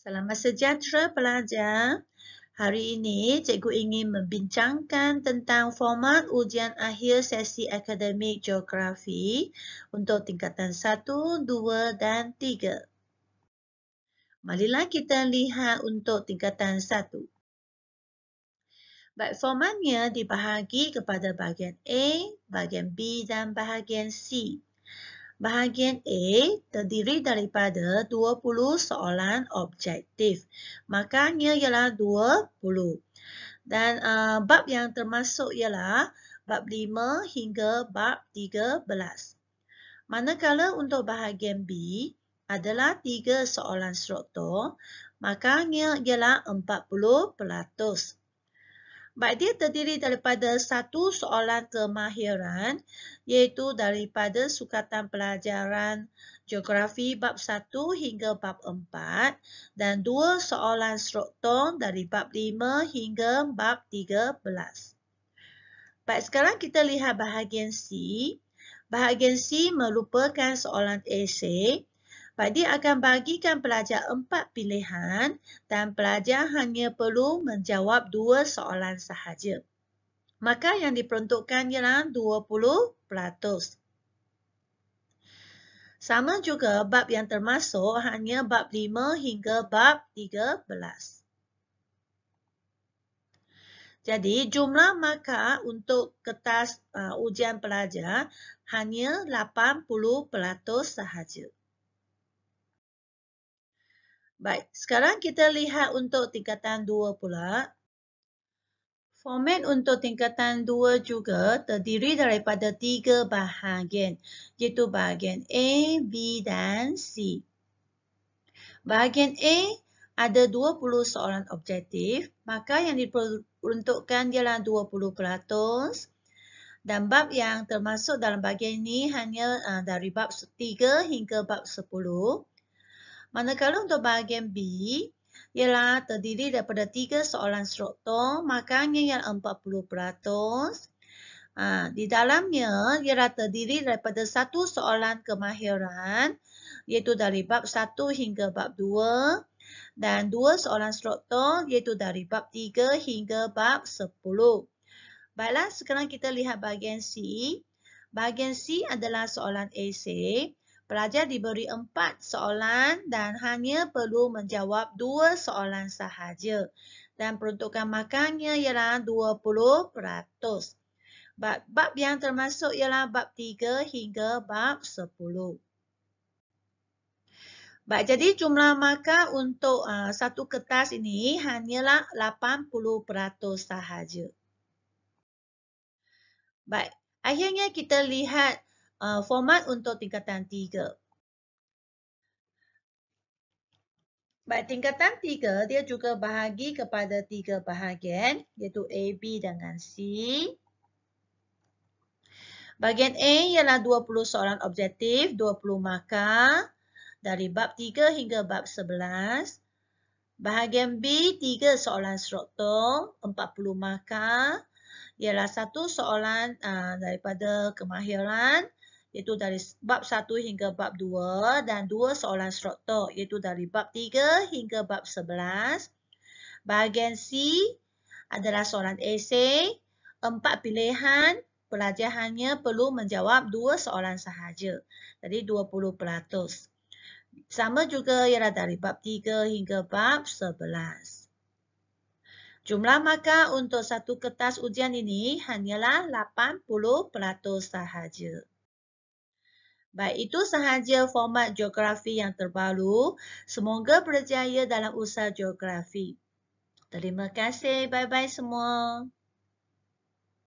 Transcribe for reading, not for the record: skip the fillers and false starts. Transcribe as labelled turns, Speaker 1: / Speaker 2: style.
Speaker 1: Selamat sejahtera pelajar. Hari ini cikgu ingin membincangkan tentang format ujian akhir sesi akademik geografi untuk tingkatan 1, 2 dan 3. Marilah kita lihat untuk tingkatan 1. Baik, formatnya dibahagi kepada bahagian A, bahagian B dan bahagian C. Bahagian A terdiri daripada 20 soalan objektif. Makanya ialah 20. Dan bab yang termasuk ialah bab 5 hingga bab 13. Manakala untuk bahagian B adalah 3 soalan struktur, makanya ialah 40%. Baik, dia terdiri daripada satu soalan kemahiran iaitu daripada sukatan pelajaran geografi bab 1 hingga bab 4 dan 2 soalan struktur dari bab 5 hingga bab 13. Baik, sekarang kita lihat bahagian C. Bahagian C merupakan soalan esei. Dia akan bagikan pelajar 4 pilihan dan pelajar hanya perlu menjawab 2 soalan sahaja. Maka yang diperuntukkan ialah 20%. Sama juga bab yang termasuk hanya bab 5 hingga bab 13. Jadi jumlah markah untuk kertas ujian pelajar hanya 80% sahaja. Baik, sekarang kita lihat untuk tingkatan 2 pula. Format untuk tingkatan 2 juga terdiri daripada 3 bahagian, iaitu bahagian A, B dan C. Bahagian A ada 20 soalan objektif, maka yang diperuntukkan ialah 20%. Dan bab yang termasuk dalam bahagian ini hanya dari bab 3 hingga bab 10. Manakala untuk bahagian B ialah terdiri daripada 3 soalan struktur, makanya ialah 40%. Di dalamnya ialah terdiri daripada 1 soalan kemahiran, iaitu dari bab 1 hingga bab 2, dan 2 soalan struktur, iaitu dari bab 3 hingga bab 10. Baiklah, sekarang kita lihat bahagian C. Bahagian C adalah soalan esei. Pelajar diberi 4 soalan dan hanya perlu menjawab 2 soalan sahaja. Dan peruntukan markahnya ialah 20%. Bab yang termasuk ialah bab 3 hingga bab 10. Baik, jadi jumlah markah untuk satu kertas ini hanyalah 80% sahaja. Baik, akhirnya kita lihat format untuk tingkatan 3. Baik, tingkatan 3 dia juga bahagi kepada 3 bahagian, iaitu A, B dengan C. Bahagian A ialah 20 soalan objektif, 20 markah dari bab 3 hingga bab 11. Bahagian B 3 soalan struktur, 40 markah. Ialah 1 soalan daripada kemahiran, iaitu dari bab 1 hingga bab 2 dan 2 soalan struktur, iaitu dari bab 3 hingga bab 11. Bahagian C adalah soalan esei, 4 pilihan, pelajar hanya perlu menjawab 2 soalan sahaja, jadi 20%. Sama juga ialah dari bab 3 hingga bab 11. Jumlah markah untuk satu kertas ujian ini hanyalah 80% sahaja. Baik, itu sahaja format geografi yang terbaru. Semoga berjaya dalam usaha geografi. Terima kasih. Bye-bye semua.